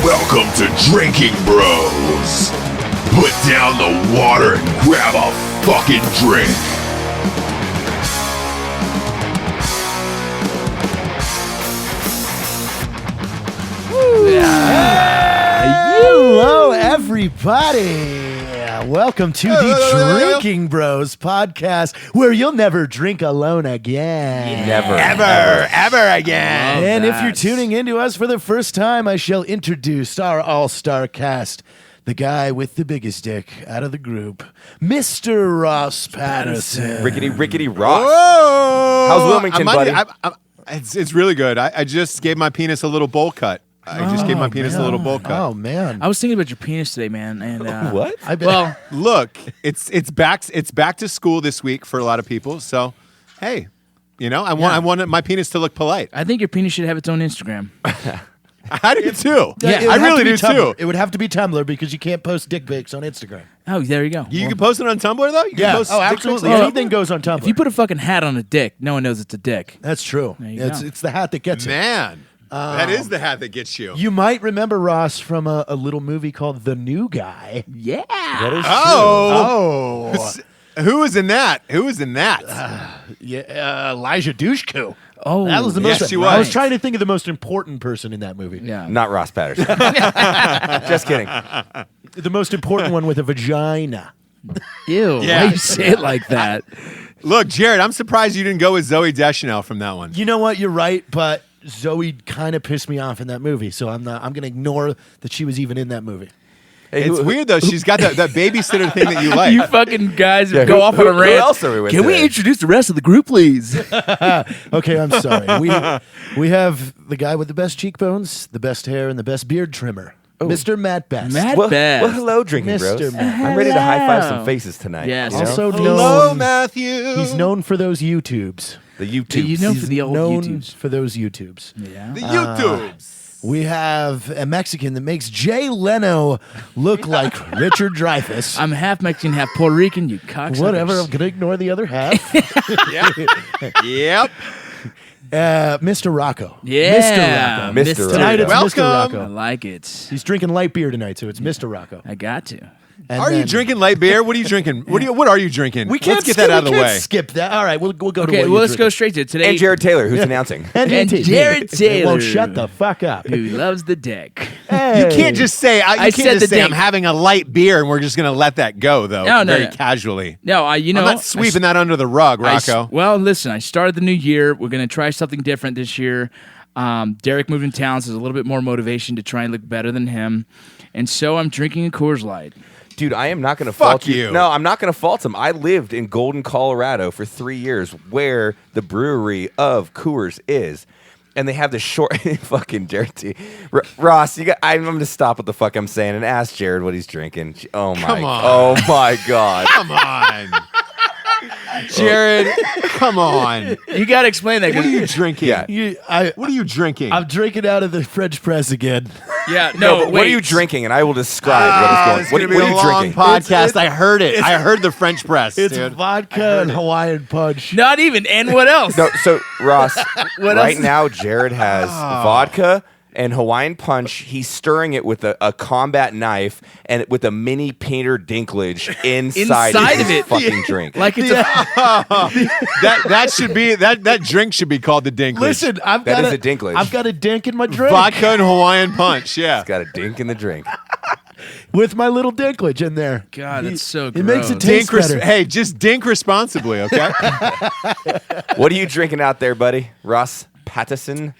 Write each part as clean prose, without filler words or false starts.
Welcome to Drinking Bros. Put down the water and grab a fucking drink. Hello, everybody. Welcome to the Drinking Bros podcast, where you'll never drink alone again. Never. Ever again. And if you're tuning into us for the first time, I shall introduce our all-star cast. The guy with the biggest dick out of the group, Mr. Ross Patterson. Rickety Ross. Whoa! How's Wilmington, buddy? It's really good. I just gave my penis a little bowl cut. I just gave my penis a little bowl cut. Oh, man. I was thinking about your penis today, man. And What? I bet. well, Look, it's back to school this week for a lot of people. So, hey, I want my penis to look polite. I think your penis should have its own Instagram. I do too. Yeah, I really do too. It would have to be Tumblr because you can't post dick pics on Instagram. Oh, there you go. You can post it on Tumblr though. You can post dick pics absolutely. on- Anything goes on Tumblr. If you put a fucking hat on a dick, no one knows it's a dick. That's true. you It's go. it's the hat that gets it. Man, that is the hat that gets you. You might remember Ross from a little movie called The New Guy. Yeah. That is Oh, Who was in that? Who was in that? yeah, Elijah Dushku. Oh, That was the Yes, most. she I was was. trying to think of the most important person in that movie. Yeah. true. Not Ross Patterson. Just kidding. The most important one with a vagina. Ew. Yeah. Why you say it like that? Look, Jared, I'm surprised you didn't go with Zooey Deschanel from that one. You know what? You're right, but Zoe kind of pissed me off in that movie, so I'm going to ignore that she was even in that movie. Hey, It's who- weird though. She's got that babysitter thing that you like. You fucking guys Yeah, go who- off on a who rant. else are we with Can we today? introduce the rest of the group, please? Okay, I'm sorry. We have the guy with the best cheekbones, the best hair, and the best beard trimmer, Mr. Matt Best. Matt Well, Best. well, hello, Drinking Mr. Bros. Matt. I'm ready to high five Hello. some faces tonight. Yes. you know? Also Hello, known, Matthew. he's known for those YouTubes. the YouTube. You know, He's for the old known YouTubes. for those YouTubes. Yeah. The YouTubes. We have a Mexican that makes Jay Leno look like Richard Dreyfuss. I'm half Mexican, half Puerto Rican, you cocksuckers. Whatever, I'm going to ignore the other half. Yep. Mr. Rocco. Yeah. Mr. Rocco. Tonight it's Welcome. Mr. I Rocco. like it. He's drinking light beer tonight, so it's Mr. Rocco. I got to. And Are you then- drinking light beer? What are you drinking? What are you drinking? We can't Let's get skip, that out of the we can't way. skip that. All right, we'll go to Okay, what well, you're let's go drinking. straight to it. Today. And Jared Taylor, who's announcing. And Jared It Taylor. won't shut the fuck up. Who loves the dick. Hey. You can't just say I said the I'm thing. having a light beer and we're just going to let that go though. No, no, very no. casually. No, I'm I'm not sweeping that under the rug, Rocco. well, listen, I started the new year. We're going to try something different this year. Derek moved in town, so there's a little bit more motivation to try and look better than him. And so I'm drinking a Coors Light. Dude, I am not going to Fuck fault you. No, I'm not going to fault him. I lived in Golden, Colorado for 3 years, where the brewery of Coors is. And they have the short fucking Jared T. Ross, I'm going to stop what the fuck I'm saying and ask Jared what he's drinking. Oh my! Come on. Oh my God! Come on. Jared, come on. You got to explain that. What 'cause- are you drinking? Yeah. What are you drinking? I'm drinking out of the French press again. yeah, No, no, but what are you drinking? And I will describe what is going. It's What, gonna what be are a you long drinking? podcast. I heard it. I heard the French press, It's dude. vodka and Hawaiian punch. Not even. And what else? No, so Ross, What right else? now Jared has vodka and Hawaiian punch. He's stirring it with a combat knife and with a mini Peter Dinklage inside Inside his of it. fucking drink. Like it's that should be that drink should be called the Dinklage. Listen, I've That got is a Dinklage. I've got a dink in my drink Vodka and Hawaiian punch. Yeah. Got a dink in the drink. with my little Dinklage in there. God, that's so It makes it gross. taste better. Hey, just dink responsibly, okay? What are you drinking out there, buddy? Ross Patterson?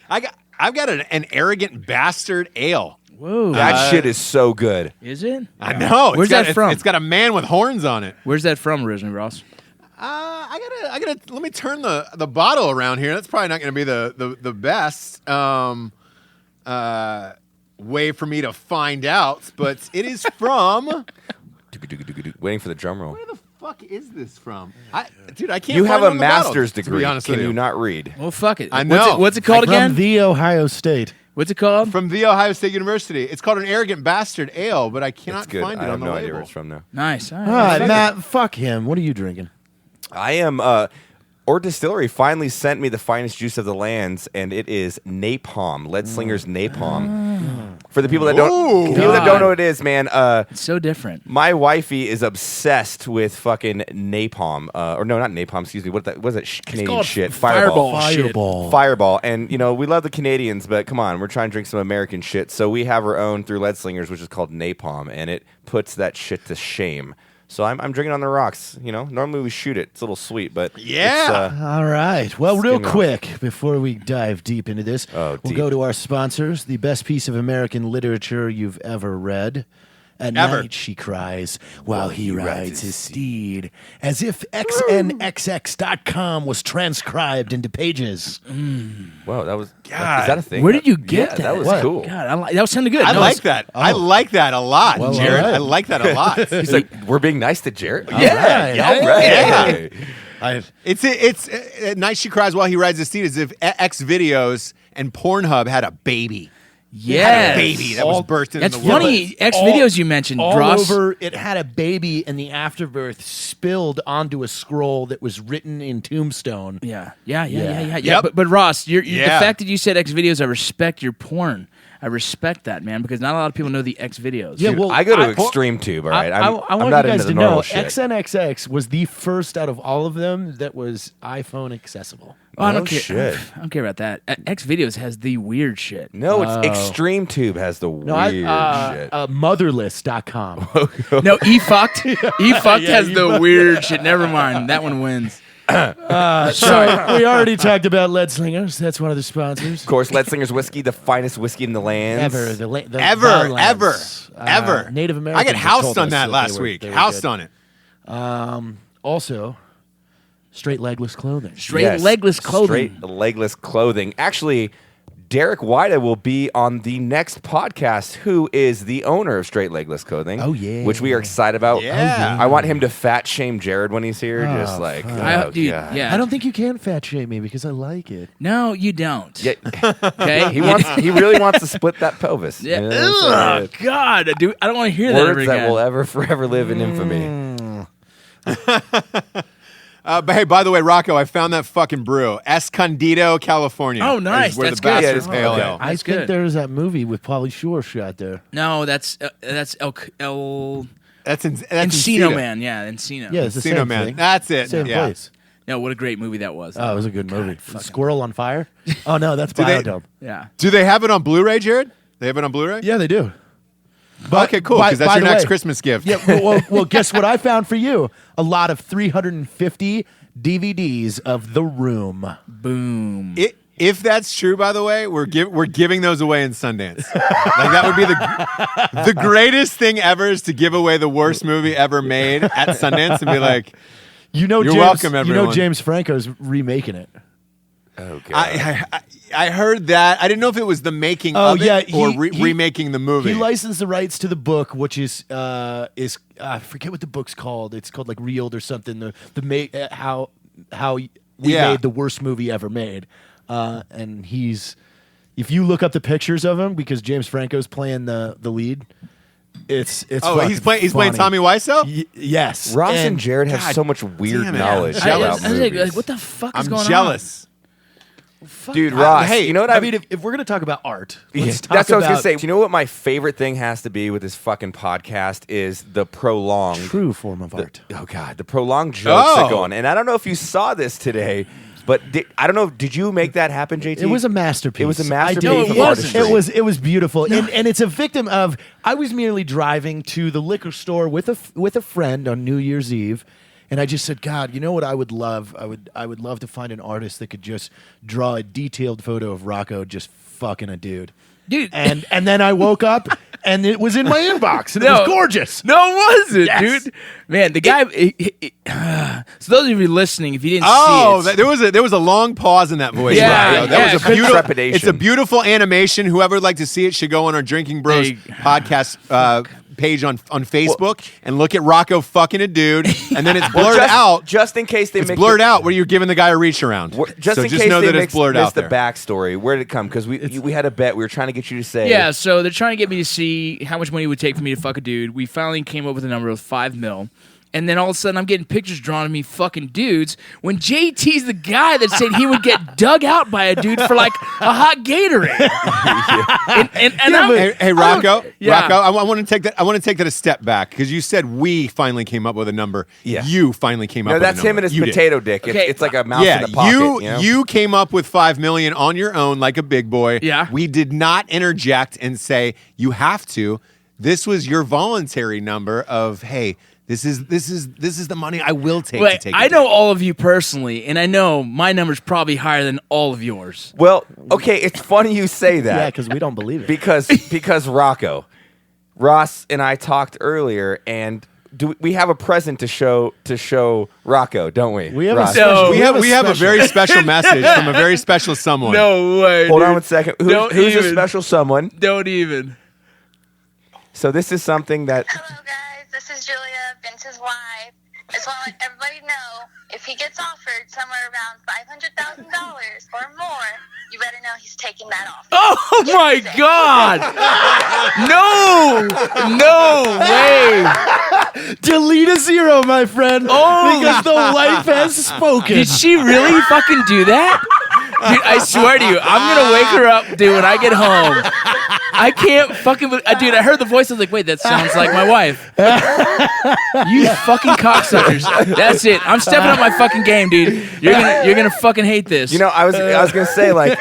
I've got an arrogant bastard ale. Whoa. That shit is so good. Is it? I know. Where's that from? It's got a man with horns on it. Where's that from originally, Ross? I gotta. Let me turn the bottle around here. That's probably not going to be the best way for me to find out, but it is from. Waiting for the drum roll. Where the fuck is this from? Dude, I can't. You find have it a on the bottle, master's to be degree. honest Can with you not read? Well, fuck it. I know. What's it called From again? the Ohio State. What's it called? From The Ohio State University. It's called an arrogant bastard ale, but I cannot It's good. find it I have on the no label. idea where it's from now. Nice. All All right. right, Matt, fuck him. What are you drinking? I am. Or Distillery finally sent me the finest juice of the lands, and it is napalm. Lead Slinger's napalm. For the people that don't know what it is, man. It's so different. My wifey is obsessed with fucking napalm, or no, not napalm. Excuse me. What was it? Canadian called shit. Fireball shit. Fireball. And we love the Canadians, but come on, we're trying to drink some American shit. So we have our own through Lead Slingers, which is called napalm, and it puts that shit to shame. So I'm drinking on the rocks. Normally we shoot it. It's a little sweet, but Yeah. it's, All right. Well, real Skim off. quick, before we dive deep into this, we'll deep. go to our sponsors. The best piece of American literature you've ever read. At Ever. night she cries while he rides his steed, as if xnxx.com was transcribed into pages. Whoa, that was. God. Is that a thing? Where did you get Yeah, that? that was What? cool. God, that was sounding good. I No, like it's- that. I like that a lot, Well, Jared. all right. I like that a lot. He's like, we're being nice to Jared. All right. all right. Yeah. I- It's at night she cries while he rides his steed, as if X videos and Pornhub had a baby. Yes. Had a baby that was birthed into That's the world. funny. X videos you mentioned, all Ross. over it had a baby, and the afterbirth spilled onto a scroll that was written in tombstone. Yeah. Yep. But Ross, the Yeah. fact that you said X videos, I respect your porn. I respect that, man, because not a lot of people know the X videos. Yeah, well, I go to Extreme Tube, all right? I I'm want not you guys into the to know normal shit. XNXX was the first out of all of them that was iPhone accessible. Oh, I No don't care. shit. I don't care about that. X videos has the weird shit. No, it's Extreme Tube has the No, weird shit. motherless.com. No, eFucked. eFucked has the weird shit. Never mind. That one wins. So we already talked about Lead Slingers. That's one of the sponsors. Of course, Lead Slingers Whiskey, the finest whiskey in the land. Ever. The Ever. Ever. Native Americans. I get have housed told on us that they last were- week. they were Housed good. on it. Also, straight legless clothing. Straight legless clothing. Straight legless clothing. Actually, Derek Wida will be on the next podcast, who is the owner of Straight Legless Clothing. Oh, yeah. Which we are excited about. Yeah. I want him to fat shame Jared when he's here. just like, I- dude, God. yeah. I don't think you can fat shame me because I like it. No, you don't. Yeah, Okay. he really wants to split that pelvis. Yeah. You know what I'm Ugh, saying? God, dude, I don't want to hear that ever Words that again. will ever forever live in infamy. But hey, by the way, Rocco, I found that fucking brew. Escondido, California. Oh, nice. Is where That's the good. bastard Yeah, it's pale okay. ale. I That's think good. there's that movie with Pauly Shore shot there. No, that's El That's Encino Man. Yeah, Encino. Yeah, it's the Encino same Man. thing. That's it. Same Yeah. place. No, what a great movie that was. Oh, it was a good movie. Squirrel on Fire? Oh, no, that's they- Biodome. Yeah. Do they have it on Blu-ray, Jared? They have it on Blu-ray? Yeah, they do. Okay, cool. Because that's by your the next way- Christmas gift. Yeah, well, guess what I found for you? A lot of 350 DVDs of The Room. Boom. If that's true, by the way, we're giving those away in Sundance. Like that would be the greatest thing ever is to give away the worst movie ever made at Sundance and be like, You're James, welcome, You know everyone. James Franco's remaking it. Oh, God. I heard that. I didn't know if it was the making Oh, of yeah, it or he- remaking the movie. He licensed the rights to the book, which is I forget what the book's called. It's called like Reeled or something. How we Yeah. made the worst movie ever made, and if you look up the pictures of him, because James Franco's playing the lead, it's oh, he's playing funny. Tommy Wiseau? Yes, Ross and Jared have God so much weird damn it. knowledge I'm about jealous. I was like, movies. what the fuck is I'm going jealous. Dude, Ross, Hey, you know what I mean? If we're gonna talk about art, let's talk that's what I was about gonna say. You know what my favorite thing has to be with this fucking podcast is the prolonged true form of art. Oh God, the prolonged jokes that go Oh. on. And I don't know if you saw this today, but I don't know. Did you make that happen, JT? It was a masterpiece. It was a I masterpiece did. No, it of wasn't. artistry. It was beautiful, and it's a victim of. I was merely driving to the liquor store with a friend on New Year's Eve, and I just said, God, you know what I would love? I would love to find an artist that could just draw a detailed photo of Rocco just fucking a dude. Dude. And then I woke up and it was in my inbox and it No. was gorgeous. No, it wasn't, Yes. dude. Man, the guy. So those of you listening, if you didn't Oh, see it, there was a long pause in that voice. Yeah, Rocco. yeah, That was a good beautiful trepidation. It's a beautiful animation. Whoever would like to see it should go on our Drinking Bros Hey. podcast page on Facebook and look at Rocco fucking a dude, and then it's Well, blurred out. just in case they It's make blurred out where you're giving the guy a reach around. Just so in just case know they that it's missed blurred out the there. backstory. Where did it come? Because we had a bet. We were trying to get you to say. yeah. So they're trying to get me to see how much money it would take for me to fuck a dude. We finally came up with a number of $5 million. And then all of a sudden, I'm getting pictures drawn of me fucking dudes. When JT's the guy that said he would get dug out by a dude for like a hot Gatorade. Hey, Rocco. Yeah. Rocco, I want to take that. I want to take that a step back because you said we finally came up with a number. Yeah. You finally came up. No, with that's a number. him and his You did. potato dick. Okay. It's like a mouse Yeah, in the pocket. you came up with $5 million on your own like a big boy. Yeah. We did not interject and say you have to. This was your voluntary number of hey. This is the money I will take to Wait, take. I know all of you personally, and I know my number's probably higher than all of yours. Well, okay, it's funny you say that. Yeah, because we don't believe it. because Rocco, Ross and I talked earlier, and we have a present to show Rocco, don't we? We have Ross? a special. we have a very special message from a very special someone. No way. Hold dude. on 1 second. Don't Who's a even. special someone? Don't even. So this is something that Hello, guys. This is Julia, Vince's wife. I just want to let everybody know if he gets offered somewhere around $500,000 or more, you better know he's taking that offer. Oh my God! No way! Delete a zero, my friend. Oh. Because the wife has spoken. Did she really fucking do that? Dude, I swear to you, I'm gonna wake her up, dude, when I get home. I can't fucking. Dude, I heard the voice. I was like, wait, that sounds like my wife. You fucking cocksuckers. That's it. I'm stepping up my fucking game, dude. You're gonna fucking hate this. you know. I was gonna say like,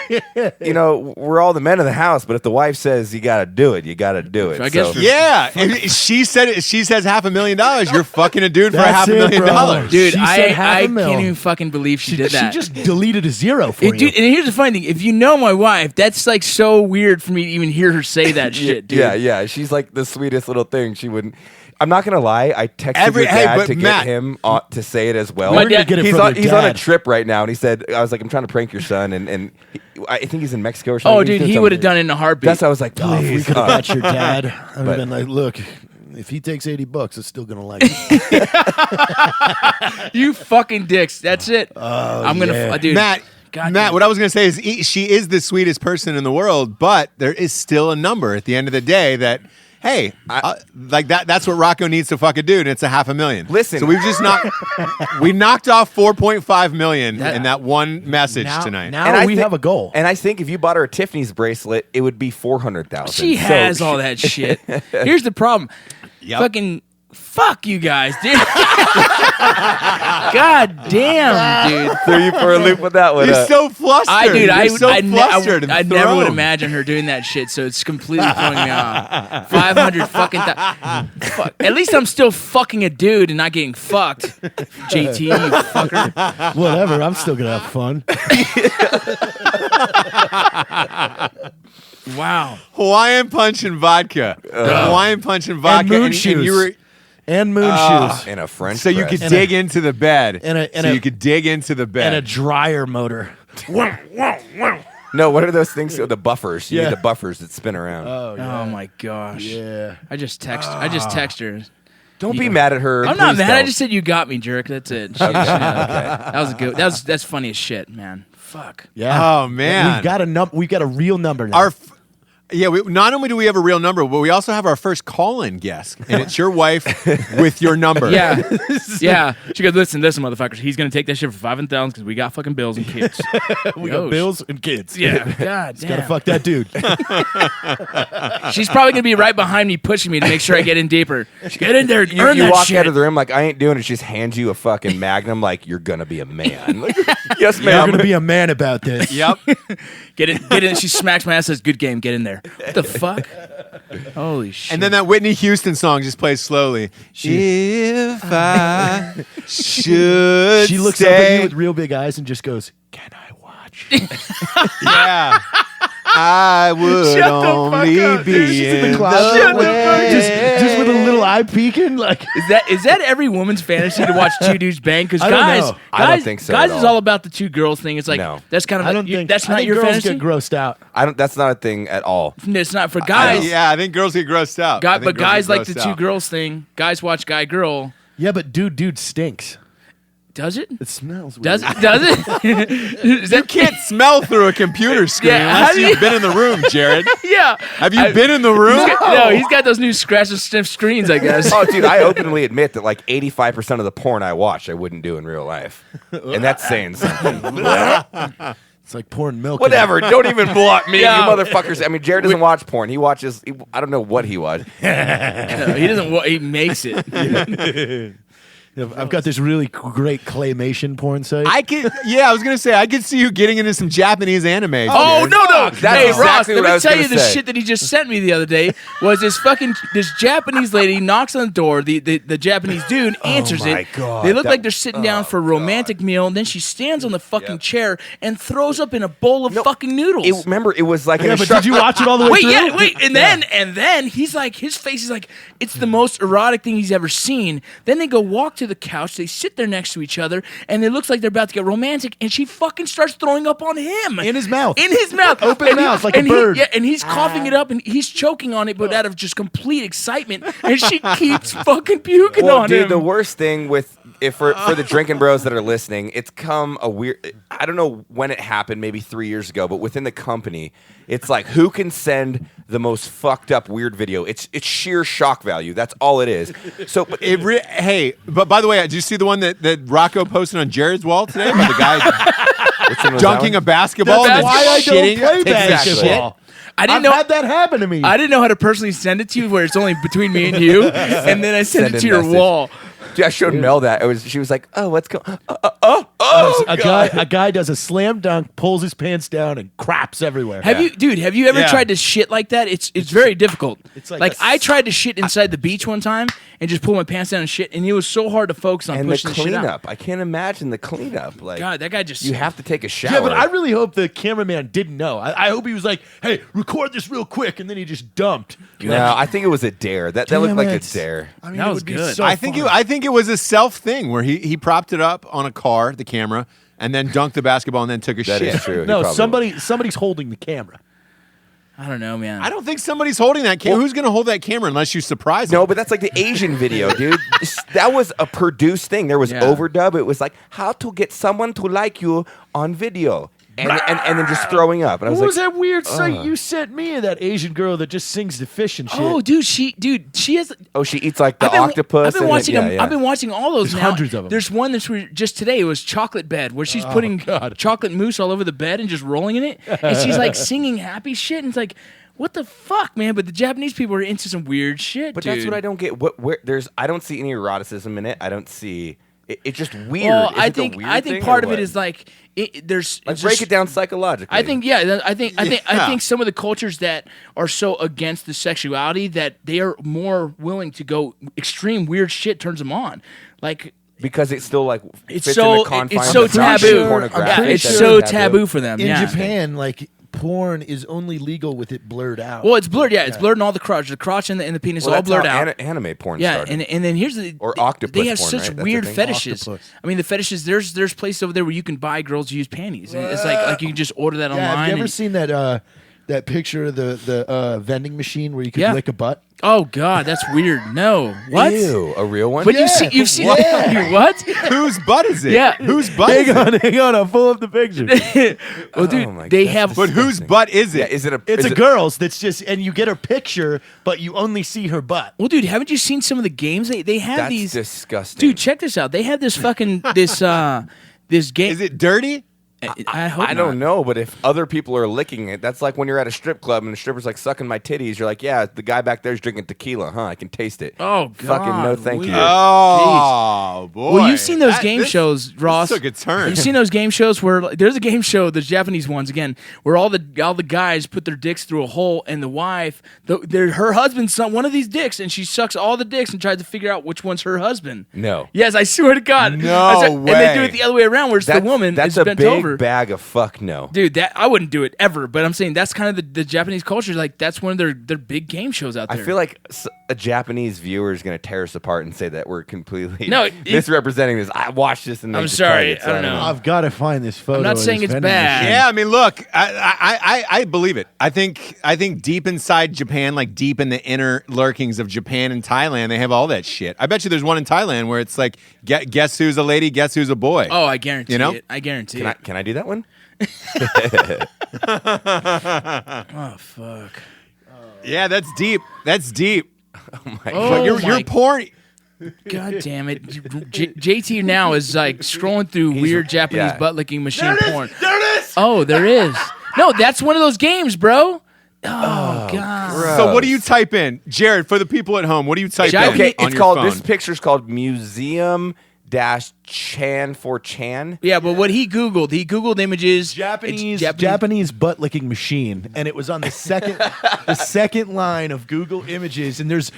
we're all the men of the house, but if the wife says you gotta do it, you gotta do it. I guess So- for- Yeah, if she said it. She says $500,000. You're fucking a dude for That's $500,000. it, bro. dude, She I said half a mil. can't even fucking believe she did that. She just deleted a zero for you. Dude, and here's the funny thing: if you know my wife, that's like so weird for me to even hear her say that shit, dude. Yeah. She's like the sweetest little thing. She wouldn't. I'm not gonna lie. I texted Every- your hey, dad but to Matt- get him to say it as well. My We're gonna dad- get it he's from on your he's on a dad. trip right now, and he said, I was like, I'm trying to prank your son, and I think he's in Mexico or something. Oh, He's dude, doing he would have something. done it in a heartbeat. That's why I was like, Oh, if we please. could have got your dad, I would But- have been like, look, if he takes $80, it's still gonna like it. You fucking dicks. That's it. I'm gonna, yeah. dude. Matt, God Matt, damn. what I was going to say is she is the sweetest person in the world, but there is still a number at the end of the day that, hey, like that's what Rocco needs to fucking do, and it's $500,000. Listen. So we've just we knocked off $4.5 million That- in that one message now, tonight. Now And I we thi- have a goal. And I think if you bought her a Tiffany's bracelet, it would be $400,000. She has all that shit. Here's the problem. Yep. Fucking fuck you guys, dude. God damn, dude. Threw you for a loop with that one. You're so flustered. You're so flustered and I never would thrown. imagine her doing that shit, so it's completely throwing me off. 500 fucking fuck. At least I'm still fucking a dude and not getting fucked. JT, you fucker. Whatever, I'm still gonna have fun. Wow. Hawaiian punch and vodka. Hawaiian punch and vodka. moon shoes. you were And moon shoes. in a French so you press. could dig into the bed. and you could dig into the bed. And a dryer motor. No, what are those things? The buffers. You Yeah. need the buffers that spin around. Oh my gosh. Yeah. I just text her. Don't be mad at her. I'm not Please mad. I don't. just said you got me, jerk. That's it. That was a good. That's funny as shit, man. Fuck. Yeah. Oh, man. We've got a real number now. Not only do we have a real number, but we also have our first call-in guest, and it's your wife with your number. Yeah, yeah. She goes, listen, motherfuckers. He's gonna take that shit for $5,000 because we got fucking bills and kids. we got bills and kids. Yeah. God damn. Gotta fuck that dude. She's probably gonna be right behind me, pushing me to make sure I get in deeper. Get in there, You, earn you that walk shit. out of the room like I ain't doing it. She just hands you a fucking Magnum like you're gonna be a man. Like, yes, You're ma'am. gonna be a man about this. Yep. Get in. She smacks my ass. Says, "Good game. Get in there." What the fuck? Holy shit! And then that Whitney Houston song just plays slowly. If I should She looks up stay, at you with real big eyes and just goes, "Can I watch?" yeah, I would Shut the fuck only up, dude. be She's in in the closet the with, way. just with a little eye peeking, like. Is that every woman's fantasy to watch two dudes bang? Because I don't guys, know. guys, I don't think so guys at is all. all about the two girls thing. It's like No. that's kind of I don't think that's I not think your girls fantasy. get grossed out. I don't. That's not a thing at all. It's not for guys. Yeah, I think girls get grossed out. I think But girls guys get like the grossed two out. girls thing. Guys watch guy girl. Yeah, but dude stinks. does it? It smells weird. Does it? Does it? Is You that, can't smell through a computer screen Yeah, how unless do you've you- been in the room, Jared. yeah. Have you been in the room? No, he's got those new scratch and sniff screens, I guess. Oh, dude, I openly admit that like 85% of the porn I watch, I wouldn't do in real life, and that's saying something. It's like pouring milk. Whatever. Don't even block me, Yeah. you motherfuckers. I mean, Jared doesn't watch porn. He watches. I don't know what he watches. No, he doesn't. He makes it. I've got this really great claymation porn site. I was gonna say I could see you getting into some Japanese anime. Oh dude. no! That's Hey exactly Ross, what let I me was tell gonna you the say. shit that he just sent me the other day was this Japanese lady knocks on the door. The Japanese dude answers my it. God. They look That- like they're sitting down for a romantic meal, and then she stands on the fucking chair and throws up in a bowl of fucking noodles. Remember, it was like yeah, an but did you watch it all the way Wait, through? yeah, wait, and then he's like, his face is like, it's the most erotic thing he's ever seen. Then they go walk to the couch, they sit there next to each other, and it looks like they're about to get romantic, and she fucking starts throwing up on him. In his mouth. In his mouth. Open And mouth, like a and bird. and he's coughing it up, and he's choking on it, but out of just complete excitement, and she keeps fucking puking Well, on dude, him. the worst thing with for the drinking bros that are listening, it's come a weird. I don't know when it happened, maybe 3 years ago, but within the company, it's like who can send the most fucked up weird video. It's sheer shock value. That's all it is. So, but Hey, but by the way, did you see the one that Rocco posted on Jared's wall today? About the guy which one was dunking that a basketball The and then Why I don't shitting. play Exactly. basketball. I didn't I've know. had that happen to me. I didn't know how to personally send it to you, where it's only between me and you, and then I sent Send it a to your message. wall. Dude, I showed Mel that. She was like, "Oh, what's going? a guy does a slam dunk, pulls his pants down, and craps everywhere. Have you ever Yeah. tried to shit like that? It's very difficult. It's like like a I tried to shit inside the beach one time and just pull my pants down and shit, and it was so hard to focus on And the pushing the shit out. cleanup. I can't imagine the cleanup. Like, God, that guy just you have to take a shower. Yeah, but I really hope the cameraman didn't know. I hope he was like, "Hey, record this real quick," and then he just dumped. No, I think it was a dare. That looked Damn like a it. dare. I mean, That it was would be good. so I think fun. it was a self thing where he propped it up on a car, the camera, and then dunked the basketball and then took a That shit. is true. He No, probably somebody's holding the camera. I don't know, man. I don't think somebody's holding that camera. Who's going to hold that camera unless you surprise them? No, but that's like the Asian video, dude. That was a produced thing. There was Yeah. overdub. It was like how to get someone to like you on video, and then just throwing up. And I What was was like, that weird site you sent me of that Asian girl that just sings the fish and shit? Oh, dude, she has. oh, she eats like the I've been, octopus. I've been and watching it, them. yeah. I've been watching all those There's now. hundreds of 'em. There's one that's just today. It was chocolate bed, where she's putting God. chocolate mousse all over the bed and just rolling in it, and she's like singing happy shit, and it's like, what the fuck, man? But the Japanese people are into some weird shit. But dude. that's what I don't get. I don't see any eroticism in it. I don't see. It's just weird. Well, Is I it the think weird I think thing part or of it what? is like there's Like it's break just- it down psychologically. I think I think some of the cultures that are so against the sexuality that they are more willing to go extreme weird shit turns them on. Like because it's still like it's fits so in the confines it's so of not taboo. being pornographic. Yeah, it's That's so taboo for them. In yeah. Japan, like porn is only legal with it blurred out. Well, it's blurred. Yeah, it's blurred in all the crotch and the penis Well, all that's blurred how out. anime porn Yeah, started. and then here's the Or octopus They have porn, such right? That's weird the thing. fetishes. Octopus. I mean, the fetishes. There's places over there where you can buy girls used panties. And it's like you can just order that yeah, online. have you ever and- seen that picture of the vending machine where you could Yeah. lick a butt? Oh God, that's weird. No, what? Ew, a real one? But Yeah. you've seen What? what? Whose butt is it? Yeah. Whose butt is it? hang on, I'll pull up the picture. Well, dude, Oh my they God, have. But whose butt is Yeah, it? is it a? It's is a it- girl's that's just, and you get her picture, but you only see her butt. Well, dude, haven't you seen some of the games? They have That's these. disgusting. Dude, check this out. They have this fucking this game. Is it dirty? I hope I don't know, but if other people are licking it, that's like when you're at a strip club and the stripper's like sucking my titties. You're like, yeah, the guy back there's drinking tequila, huh? I can taste it. Oh, fucking no, God, thank you. weird. Oh boy! Well, you've seen those That- game this- shows, Ross. This took a turn. You've seen those game shows where there's a game show, the Japanese ones again, where all the guys put their dicks through a hole, and the wife, her husband's one of these dicks, and she sucks all the dicks and tries to figure out which one's her husband. No. Yes, I swear to God. No And they do way. it the other way around, where it's the woman That's is a bent big. over. ever. bag of fuck no. Dude, that I wouldn't do it ever. But I'm saying that's kind of the Japanese culture. Like that's one of their big game shows out there. I feel like a Japanese viewer is going to tear us apart and say that we're completely No, misrepresenting this. I watched this and they I'm just sorry, tried it, I don't know. I've got to find this photo. I'm not of saying this it's vending bad. machine. Yeah, I mean, look, I believe it. I think deep inside Japan, like deep in the inner lurkings of Japan and Thailand, they have all that shit. I bet you there's one in Thailand where it's like, guess who's a lady, guess who's a boy. Oh, I guarantee You know? it. I guarantee it. Can I do that one? Oh fuck. Yeah, that's deep. That's deep. Oh my Oh, But you're my porn. God damn it. JT now is like scrolling through weird Japanese yeah. butt licking machine porn. There it is. Oh, there is. No, that's one of those games, bro. Oh, God. So what do you type in, Jared? For the people at home, what do you type Japanese- in? Okay, on it's your called. phone? This picture's called Museum-Chan for Chan. Yeah, but what he Googled images. Japanese butt licking machine, and it was on the second line of Google images, and there's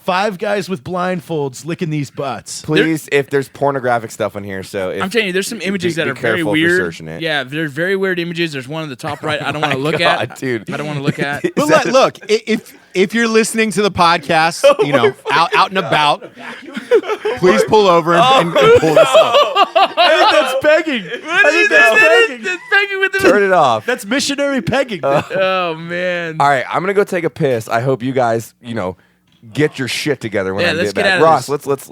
5 guys with blindfolds licking these butts. Please, if there's pornographic stuff on here, so if, I'm telling you, there's some images be that are very careful for weird. searching it. Yeah, they're very weird images. There's one on the top right I don't want to look God, at. dude. I don't want to look at. But look, if you're listening to the podcast, you know, out and about, please pull over and pull this up. I think that's pegging. I think that's pegging. That's pegging with the turn it off. That's missionary pegging. Oh man. All right, I'm gonna go take a piss. I hope you guys, get your shit together when Yeah, I let's get get back. out of Ross, this. let's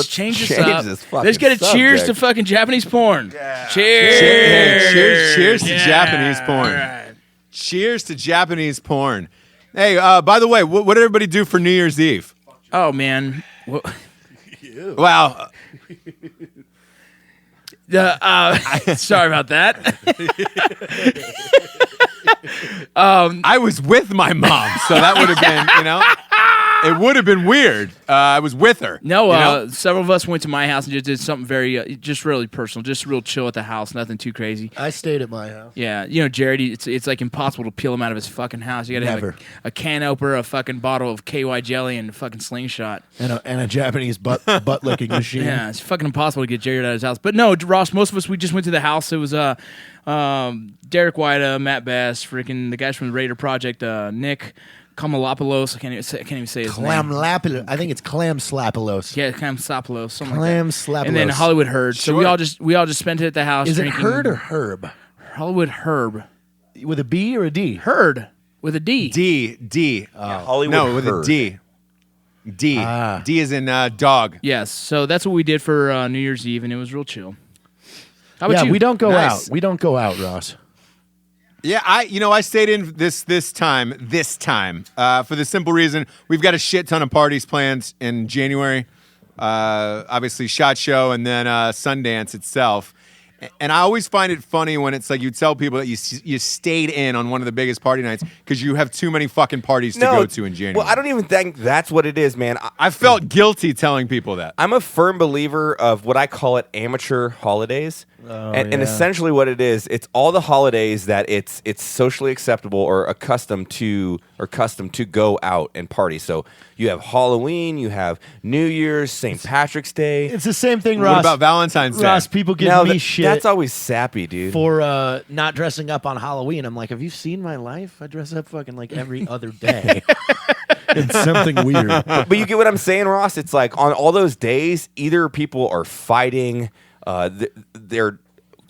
change this up. this fucking Let's get a cheers to subject. fucking Japanese porn. Yeah. Cheers. Cheers to Yeah. Japanese porn. All right. Cheers to Japanese porn. Hey, by the way, what did everybody do for New Year's Eve? Oh man. Wow. Sorry about that. I was with my mom, so that would have been, it would have been weird. I was with her. No, you know? several of us went to my house and just did something very, just really personal, just real chill at the house, nothing too crazy. I stayed at my house. Yeah, Jared, it's like impossible to peel him out of his fucking house. You got to have Never. a can opener, a fucking bottle of KY jelly, and a fucking slingshot. And a Japanese butt licking machine. Yeah, it's fucking impossible to get Jared out of his house. But no, Ross, most of us, we just went to the house. It was Derek White, Matt Bass, freaking the guys from the Raider Project, Nick Kamalopoulos. I can't even say his Clam name. Lapilos. I think it's Clam Slapilos. Yeah, Clam Slapoulos, something Clam like that. Slapilos. And then Hollywood Herb. So we all just spent it at the house. Is it drinking Herd or Herb? Hollywood Herb? With a B or a D? Herd with a D. D. Hollywood No, with Herd. a D. D. Ah. D is in dog. Yes. So that's what we did for New Year's Eve, and it was real chill. How about Yeah, you? we don't go Nice. out. We don't go out, Ross. Yeah, I stayed in this time for the simple reason we've got a shit ton of parties planned in January. Obviously, SHOT Show and then Sundance itself. And I always find it funny when it's like you tell people that you stayed in on one of the biggest party nights because you have too many fucking parties to go to in January. Well, I don't even think that's what it is, man. I felt guilty telling people that. I'm a firm believer of what I call it amateur holidays. And essentially what it is, it's all the holidays that it's socially acceptable or accustomed to go out and party. So you have Halloween, you have New Year's, St. Patrick's Day. It's the same thing, What Ross. about Valentine's Day? Ross, people give Now, me shit that's always sappy, dude. for not dressing up on Halloween. I'm like, have you seen my life? I dress up fucking like every other day. It's something weird. But you get what I'm saying, Ross? It's like on all those days, either people are fighting, they're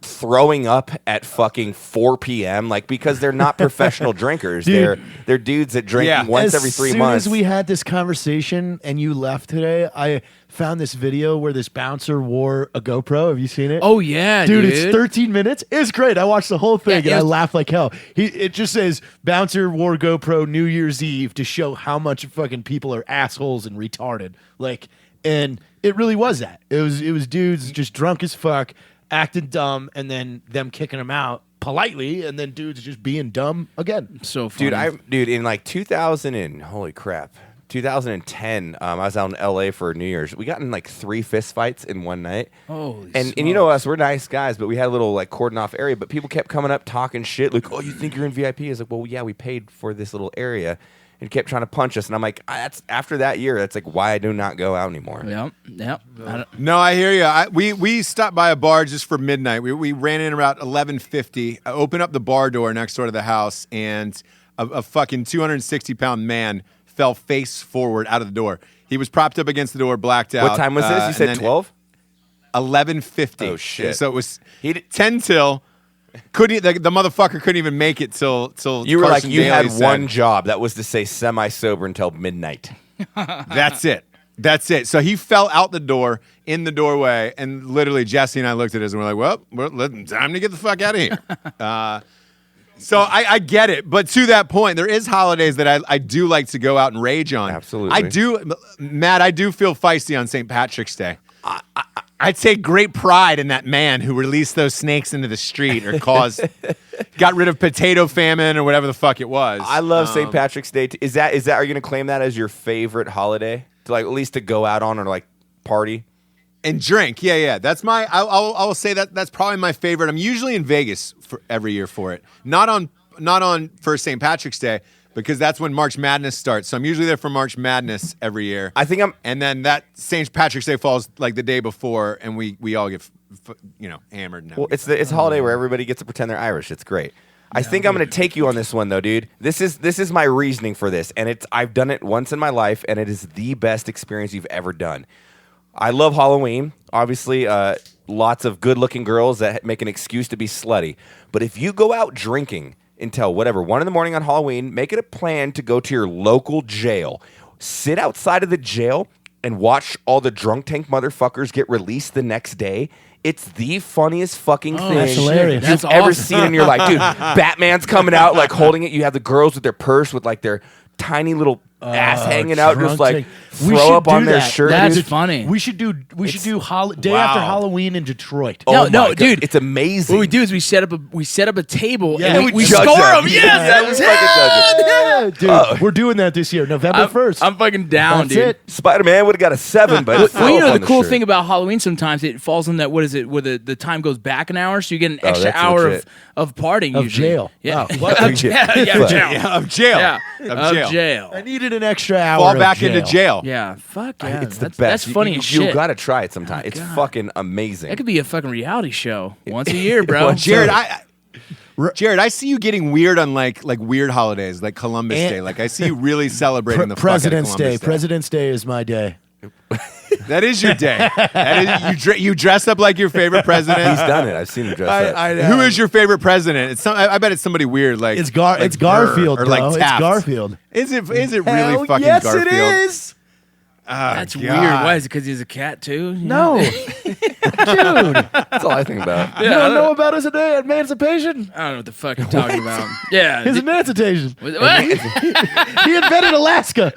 throwing up at fucking 4 p.m. like because they're not professional drinkers. Dude. They're dudes that drink once every 3 months. As soon as we had this conversation and you left today, I found this video where this bouncer wore a GoPro. Have you seen it? Oh yeah, Dude, it's 13 minutes. It's great. I watched the whole thing Yeah, and I laughed like hell. It just says bouncer wore GoPro New Year's Eve to show how much fucking people are assholes and retarded. Like, and it really was that. It was dudes just drunk as fuck, acting dumb, and then them kicking them out politely, and then dudes just being dumb again. So funny. Dude, in like 2010, I was out in LA for New Year's. We got in like 3 fist fights in one night. Holy and you know us, we're nice guys, but we had a little like cordon off area. But people kept coming up talking shit, like, "Oh, you think you're in VIP?" I was like, "Well, yeah, we paid for this little area." and kept trying to punch us. And I'm like, that's after that year. That's like why I do not go out anymore. Yep. No, I hear you. We stopped by a bar just for midnight. We ran in about 11:50. I opened up the bar door next door to the house, and a fucking 260-pound man fell face forward out of the door. He was propped up against the door, blacked out. What time was this? You said 12? 11:50. Oh shit! So it was 10 till. The motherfucker couldn't even make it till. You were Carson like, you Daly had said, one job. That was to stay semi-sober until midnight. That's it. So he fell out the door in the doorway, and literally Jesse and I looked at us and we're like, well, time to get the fuck out of here. So I get it, but to that point, there is holidays that I do like to go out and rage on. Absolutely. I do, Matt. I do feel feisty on St. Patrick's Day. I take great pride in that man who released those snakes into the street or got rid of potato famine or whatever the fuck it was. I love St. Patrick's Day. Is that? Are you going to claim that as your favorite holiday? To like at least to go out on or like party and drink? Yeah. That's my. I will say that's probably my favorite. I'm usually in Vegas for every year for it. Not on for St. Patrick's Day, because that's when March Madness starts. So I'm usually there for March Madness every year. And then that St. Patrick's Day falls like the day before, and we all get hammered. And well, it's a holiday where everybody gets to pretend they're Irish. It's great. I think I'm going to take you on this one though, dude. This is my reasoning for this, and I've done it once in my life, and it is the best experience you've ever done. I love Halloween. Obviously, lots of good-looking girls that make an excuse to be slutty. But if you go out drinking until 1 a.m. on Halloween, make it a plan to go to your local jail. Sit outside of the jail and watch all the drunk tank motherfuckers get released the next day. It's the funniest fucking thing that's hilarious. you've ever seen in your life. Dude, Batman's coming out, like holding it. You have the girls with their purse with like their tiny little ass hanging out, just like throw up on their shirt. That's dude. funny. We should do day after Halloween in Detroit. Oh No, my dude, God. It's amazing. What we do is we set up a table Yeah. and we judge score them. them. Yes, Yeah, dude, we're doing that this year, November 1st. I'm fucking down, That's dude. it. Spider-Man would have got a 7, but Well, you fell know on the cool shirt. thing about Halloween, sometimes it falls in that, what is it, where the time goes back an hour, so you get an extra that's hour legit. of partying Of usually. jail. Yeah. Oh, what? Of jail. Yeah, Fuck. jail. Yeah, of jail. Yeah. Of jail. I needed an extra hour. Fall of back jail. into jail. Yeah, fuck yeah. It's the that's, best. That's funny you, as shit. You gotta try it sometime. It's God. fucking amazing. That could be a fucking reality show once a year, bro. Well, Jared, I see you getting weird on like weird holidays, like Columbus Day. Like I see you really celebrating the President's fuck out of Day. Columbus Day. President's Day is my day. That is your day. That is, you dress up like your favorite president. He's done it. I've seen him dress up. I know. Who is your favorite president? I bet it's somebody weird like It's like Garfield, or bro. like It's Taft. Garfield. Is it really Hell fucking yes, Garfield? it is. Oh, That's God. weird. Why is it? Because he's a cat too? No, dude. That's all I think about. You don't know about his emancipation? I don't know what the fuck you're talking about. Yeah. His emancipation. What? He invented Alaska.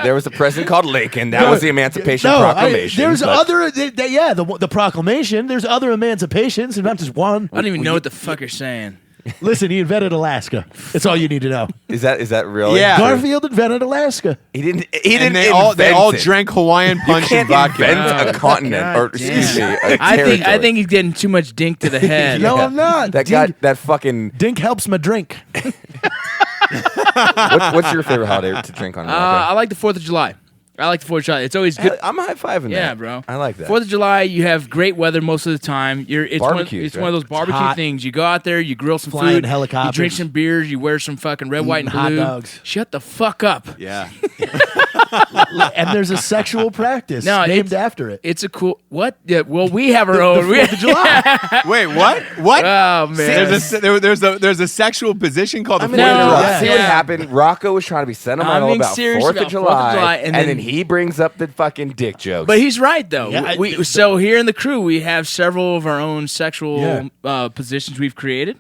There was a president called Lincoln. That was the Emancipation Proclamation. There's but- other, the proclamation. There's other emancipations, and not just one. I don't even know what the fuck you're saying. Listen, he invented Alaska. That's all you need to know. Is that real? Yeah. Garfield invented Alaska. He didn't. And they all it. drank Hawaiian You punch and can't vodka. invent a continent, or excuse me, a I territory. think he's getting too much dink to the head. No, I'm not. That guy, that fucking. Dink helps my drink. What's your favorite holiday to drink on? I like the 4th of July. It's always good. I'm high fiving that. Yeah, bro. I like that. 4th of July, you have great weather most of the time. It's Barbecues, one of those barbecue hot. things. You go out there, you grill some Flying food, helicopters. you drink some beers, you wear some fucking red, white, and Eating hot blue. dogs. Shut the fuck up. Yeah. And there's a sexual practice named after it. It's a cool what? Yeah, well, we have our own. The 4th of July. Wait, what? What? Oh man. There's a sexual position called the I mean, 4th of No, July. yeah. see what happened. Rocco was trying to be sentimental being about serious 4th about of July, and then then he brings up the fucking dick jokes. But he's right though. Yeah, So here in the crew, we have several of our own sexual Yeah. positions we've created.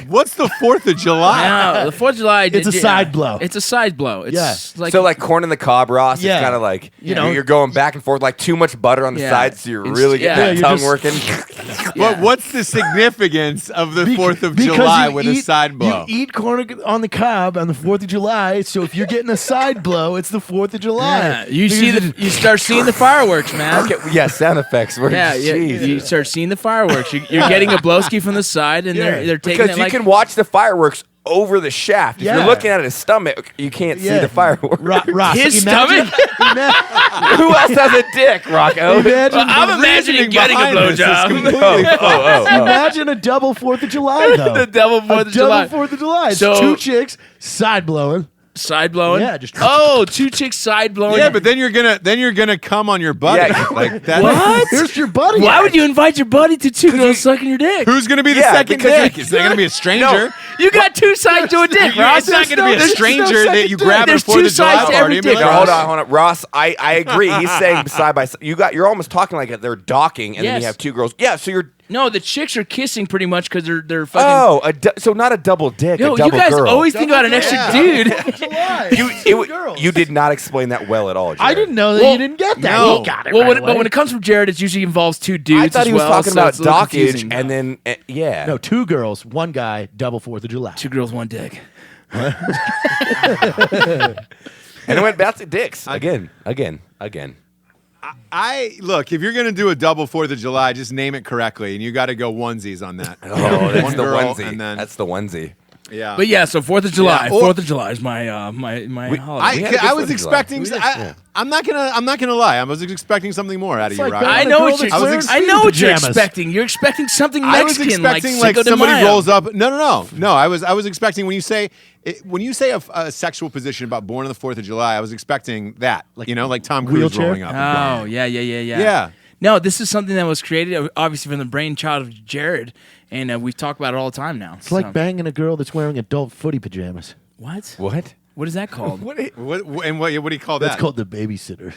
What's the 4th of July? Now, the 4th of July. It's a side blow. It's a side blow. It's Yeah. like corn in the cob, Ross. Yeah. It's kind of like know- you're going back and forth, like too much butter on the Yeah. sides, so you're It's- really yeah. getting Yeah, that you're tongue just- working. But what's the significance of the 4th of Because July you with a eat- side blow? You eat corn on the cob on the 4th of July, so if you're getting a side blow, it's the 4th of July. yeah. You start seeing the fireworks, man. Okay, yeah, sound effects. Yeah, Jesus. you start seeing the fireworks. You're getting a blowski from the side, and they're taking Because it you like can watch the fireworks over the shaft. If Yeah. you're looking at his stomach, you can't see the fireworks. Ross, His imagine, Who else has a dick, Rocco? imagine, I'm imagining getting a behind this is blowjob. completely fucked. imagine a double 4th of July, though. The double 4th of July. Double 4th of July. It's So- 2 chicks side blowing. Side blowing. Yeah, just- 2 chicks side blowing. Yeah, but then you're gonna come on your buddy. Yeah. Like that. What? Here's your buddy. Why would you invite your buddy to 2 girls sucking your dick? Who's gonna be the Yeah, second because dick? you're- Is there gonna be a stranger? You got 2 sides to a dick, Ross. It's not gonna be a there's no stranger that second you dick. grab at There's Fourth 2 of July sides to every party. and be dick. like, No, Ross. hold on. Ross, I agree. He's saying side by side. You're almost talking like they're docking, and then Yes. you have 2 girls. Yeah, so you're. No, the chicks are kissing pretty much because they're fucking. Oh, so not a double dick, Yo, a double you guys girl. always think about an extra dude. July. You did not explain that well at all, Jared. I didn't know that Well, you didn't get that. no. He got it Well, right but when it comes from Jared, it usually involves 2 dudes. I thought as he was well, talking so about it's a little dockage, confusing. and then yeah. No, 2 girls, 1 guy, double 4th of July. 2 girls, 1 dick. And it went back to dicks again. I look, if you're gonna do a double 4th of July, just name it correctly, and you got to go onesies on that. Oh, that's One the girl, onesie. and then That's the onesie. yeah. But yeah, so 4th of July. Yeah, or- 4th of July is my my holiday. We had a good I 4th was of July. expecting. I'm not gonna lie. I was expecting something more out of you, like Rocky. going I on a know girl what you're. that's wearing I know what you're pajamas. expecting. You're expecting something I was Mexican, expecting like, like Cinco de somebody Mayo. rolls up. No. I was expecting when you say a sexual position about born on the 4th of July. I was expecting that, like Tom Cruise wheelchair? rolling up. Oh yeah. Yeah. No, this is something that was created obviously from the brainchild of Jared, and we've talked about it all the time now. It's like banging a girl that's wearing adult footy pajamas. What? What? What is that called? What do you call That's that? called the babysitter.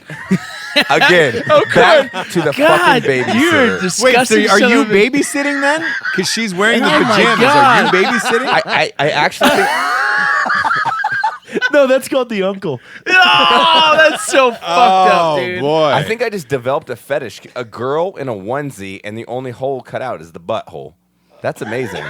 Again, back to the God, fucking babysitter. you're Wait, disgusting. so are son you of a- babysitting then? Because she's wearing the Oh my pajamas. God. Are you babysitting? I actually think. No, that's called the uncle. Oh, that's so fucked up, dude. boy! I think I just developed a fetish. A girl in a onesie, and the only hole cut out is the butthole. That's amazing.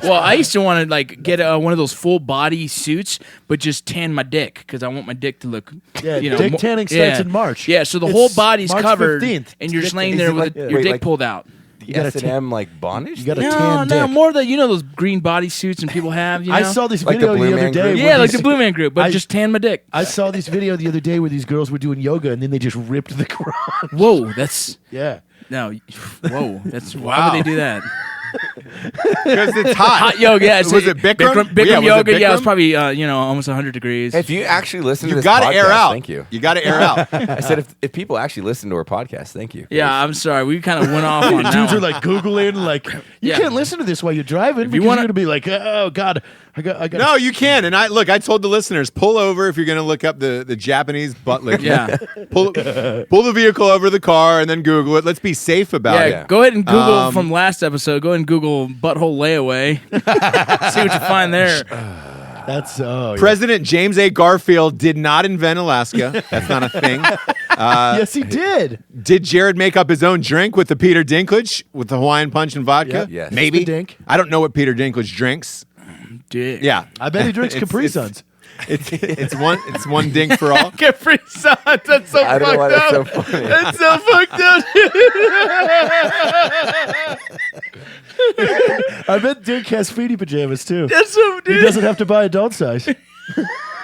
Well, I used to want to like get one of those full body suits, but just tan my dick because I want my dick to look. Yeah, you know, dick tanning starts in March. Yeah, so the It's whole body's March covered, 15th. and you're just laying Is there it with like- your wait, dick like- pulled out. The gotta S&M like bondage. You got a No, tan no, dick. more the those green body suits and people have. You know? I saw this Like the video Blue the other Man day. Group? where Yeah, like these- the Blue Man Group, but I- just tan my dick. I saw this video the other day where these girls were doing yoga and then they just ripped the crotch. Whoa, that's Yeah. no. Whoa, that's why would they do that? Because it's hot. Hot yoga, yeah. Was it Bikram? Bikram Yeah, was it yoga, yeah. It was Bikram? probably almost 100 degrees. If you actually listen to You this got to podcast, air out. thank you. You got to air out. I said if people actually listen to our podcast, thank you. Yeah, I'm sorry. We kind of went off on that Dudes are one. like Googling, like, you Yeah. can't listen to this while you're driving because you you're wanna- going to be like, oh, God, I got. No, you can. And I told the listeners, pull over if you're going to look up the Japanese butt lick. Yeah. pull the vehicle over the car and then Google it. Let's be safe about Yeah, it. go ahead and Google from last episode. Go ahead and Google butthole layaway. See what you find there. That's, oh, yeah. President James A. Garfield did not invent Alaska. That's not a thing. Yes, he did. Did Jared make up his own drink with the Peter Dinklage with the Hawaiian Punch and vodka? Yep. Yes. Maybe. The Dink. I don't know what Peter Dinklage drinks. Dick. Yeah. I bet he drinks It's- Capri it's- Suns. It's one dink for all. Capri Suns. That's so I don't know why that's so funny. That's so fucked up. I bet Dink has feety pajamas, too. That's so He dude. doesn't have to buy adult size.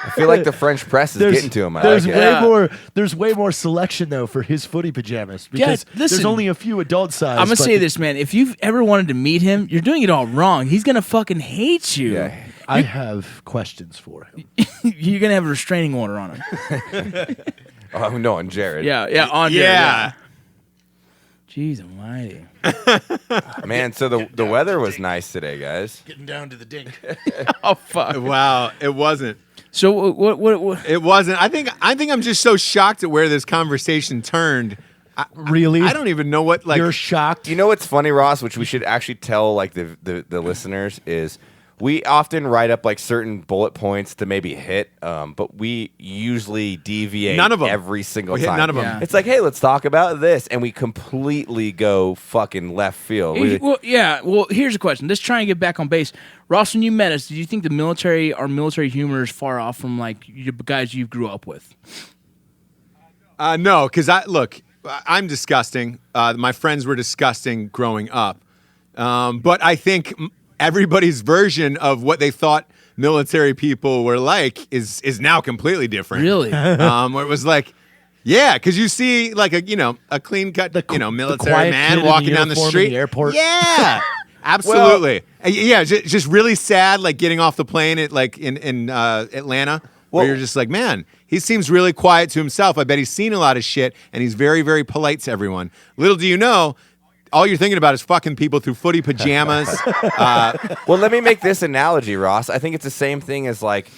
I feel like the French press is getting to him. I there's like it. way Yeah. more. There's way more selection though for his footy pajamas because there's listen. only a few adult size. I'm gonna but say this, man. If you've ever wanted to meet him, you're doing it all wrong. He's gonna fucking hate you. Yeah. I have questions for him. You're gonna have a restraining order on him. Oh no, and Jared. Yeah, on Jared, Yeah. Jeez almighty. Man, so the weather was nice today, guys. Getting down to the Dink. Oh fuck. Wow. It wasn't. So what It wasn't. I think I'm just so shocked at where this conversation turned. Really? I don't even know what You're shocked. You know what's funny, Ross, which we should actually tell like the listeners is we often write up like certain bullet points to maybe hit, but we usually deviate None of 'em. every single We hit time. none of 'em. Yeah. It's like, hey, let's talk about this, and we completely go fucking left field. Well, yeah. Well, here's a question. Let's try and get back on base. Ross, when you met us, did you think our military humor is far off from like the guys you grew up with? No, because I'm disgusting. My friends were disgusting growing up, but I think everybody's version of what they thought military people were like is now completely different. Really? Where it was like, yeah, because you see like a clean cut, military quiet man kid in walking down the uniform in street. the airport. Yeah, absolutely. Yeah, just really sad, like getting off the plane at like in Atlanta, where you're just like, man, he seems really quiet to himself. I bet he's seen a lot of shit, and he's very, very polite to everyone. Little do you know, all you're thinking about is fucking people through footy pajamas. Well, let me make this analogy, Ross. I think it's the same thing as like,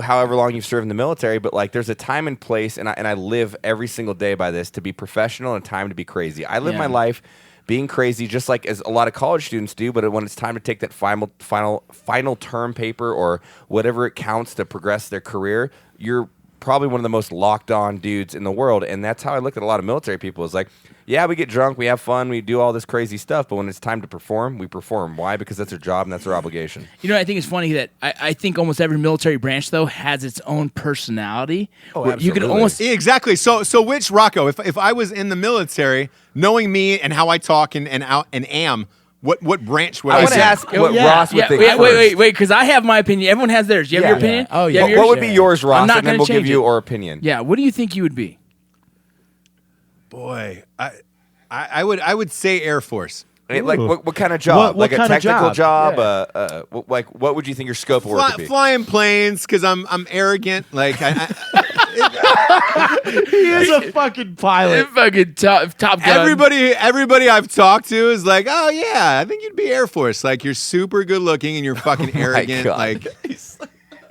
however long you've served in the military, but like there's a time and place, and I live every single day by this, to be professional and time to be crazy. I live my life being crazy, just like as a lot of college students do. But when it's time to take that final term paper or whatever it counts to progress their career, you're probably one of the most locked on dudes in the world. And that's how I look at a lot of military people. Is like, yeah, we get drunk, we have fun, we do all this crazy stuff, but when it's time to perform, we perform. Why? Because that's their job and that's their obligation. You know, I think it's funny that I think almost every military branch, though, has its own personality. Oh, where you can absolutely. almost Exactly. So which Rocco? If I was in the military, knowing me and how I talk and am, what branch would I I want to say? ask what Ross would think. wait, because I have my opinion. Everyone has theirs. You have your opinion? Oh, You yeah. have What yours? would be yours, Ross? I'm not And then gonna we'll give change you it. our opinion. Yeah, what do you think you would be? Boy, I would say Air Force. Like what kind of job? What like a kind of technical job? job? Like what would you think your scope of work would be? Flying planes because I'm arrogant. Like He is a fucking pilot. Fucking top gun. everybody I've talked to is like, oh yeah, I think you'd be Air Force. Like you're super good looking and you're fucking arrogant. God. Like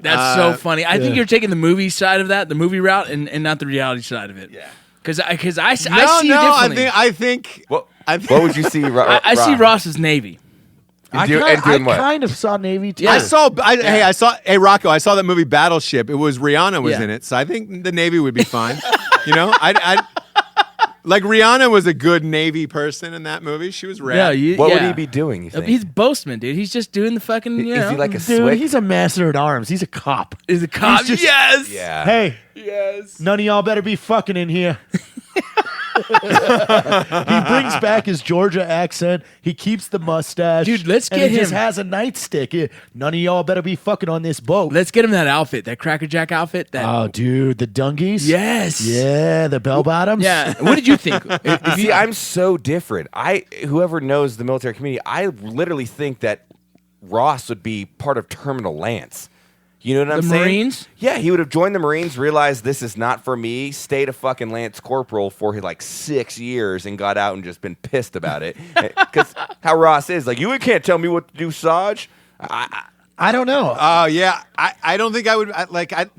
That's so funny. I think you're taking the movie side of that, the movie route, and not the reality side of it. Yeah. Because I see you differently. I think. What I think would you see? I see Ross as Navy. And doing what? kind of saw Navy too. Yeah. Hey Rocco, I saw that movie Battleship. It was Rihanna was Yeah. in it, so I think the Navy would be fine. You know, I like Rihanna was a good Navy person in that movie. She was rad. What would he be doing, you think? He's Boastman, dude. He's just doing the fucking. Is he like a Dude, swick? he's a master at arms. He's a cop. Is a cop? He's just- Yes. Yeah. Hey, Yes. none of y'all better be fucking in here. He brings back his Georgia accent. He keeps the mustache. Dude, let's and get he just him- has a nightstick. None of y'all better be fucking on this boat. Let's get him that outfit, that Cracker Jack outfit. That. Oh, dude, the dungies? Yes. Yeah, the bell bottoms? Yeah. What did you think? See, I'm so different. Whoever knows the military community, I literally think that Ross would be part of Terminal Lance. You know what I'm saying? Marines? Yeah, he would have joined the Marines, realized this is not for me, stayed a fucking Lance Corporal for like 6 years, and got out and just been pissed about it. Because how Ross is, like, you can't tell me what to do, Sarge. I don't know. Oh yeah, I don't think I would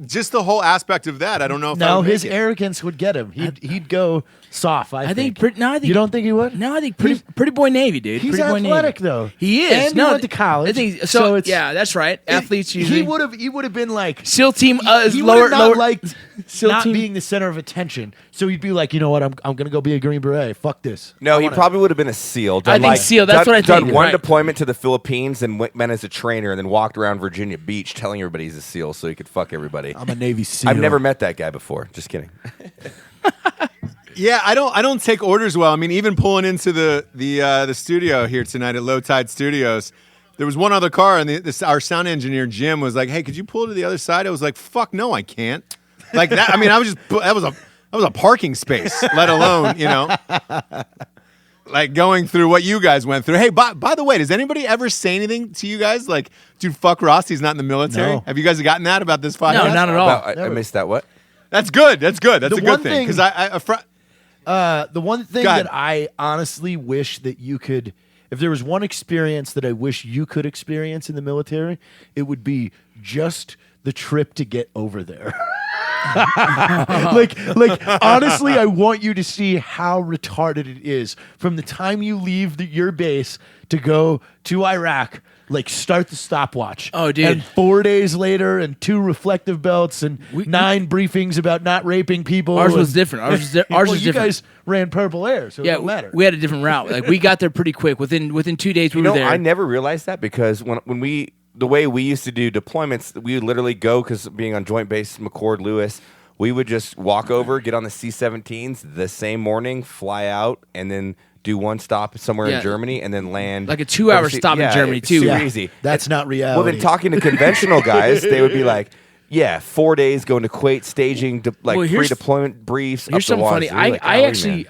just the whole aspect of that. I don't know if I No, would his make it. arrogance would get him. He'd go soft. I think. I think You don't think he would? No, I think pretty boy Navy, dude. He's pretty boy athletic, Navy. though. He is. And he went to college, I think so. so it's- Yeah, that's right. Athletes usually. He would have been like SEAL team is he lower. would have not lower liked SEAL not team. being the center of attention. So he'd be like, you know what? I'm gonna go be a Green Beret. Fuck this. No, I he wanna- probably would have been a SEAL. I think SEAL, that's what I Done think, one right. deployment to the Philippines and went as a trainer, and then walked around Virginia Beach telling everybody he's a SEAL so he could fuck everybody. I'm a Navy SEAL. I've never met that guy before. Just kidding. Yeah, I don't take orders well. I mean, even pulling into the studio here tonight at Low Tide Studios, there was one other car, and our sound engineer Jim was like, "Hey, could you pull to the other side?" I was like, "Fuck no, I can't." Like that. I mean, that was a parking space, let alone like going through what you guys went through. Hey, by the way, does anybody ever say anything to you guys like, "Dude, fuck Ross, he's not in the military"? No. Have you guys gotten that about this podcast? No, not at all. I missed that. What? That's good. That's good. That's The a good one thing because The one thing Go ahead. that I honestly wish that you could, if there was one experience that I wish you could experience in the military, it would be just the trip to get over there. like honestly, I want you to see how retarded it is from the time you leave your base to go to Iraq. Like start the stopwatch. Oh, dude. And 4 days later, and 2 reflective belts, and 9 briefings about not raping people. Ours and- was different. Ours was Well, was you different. guys ran Purple Air, so it Yeah, don't matter. we had a different route. Like we got there pretty quick. Within 2 days, we You know, were there. I never realized that because the way we used to do deployments, we would literally go, because being on Joint Base McCord Lewis, we would just walk over, get on the C-17s the same morning, fly out, and then do one stop somewhere Yeah. in Germany, and then land Like a 2-hour overseas. stop in Yeah, Germany, it's too. super Yeah. easy. That's not reality. Well, then talking to conventional guys, they would be like, yeah, 4 days going to Kuwait, staging, Well, here's- pre-deployment briefs. Here's up the something funny. wazoo. Like, I golly, actually man.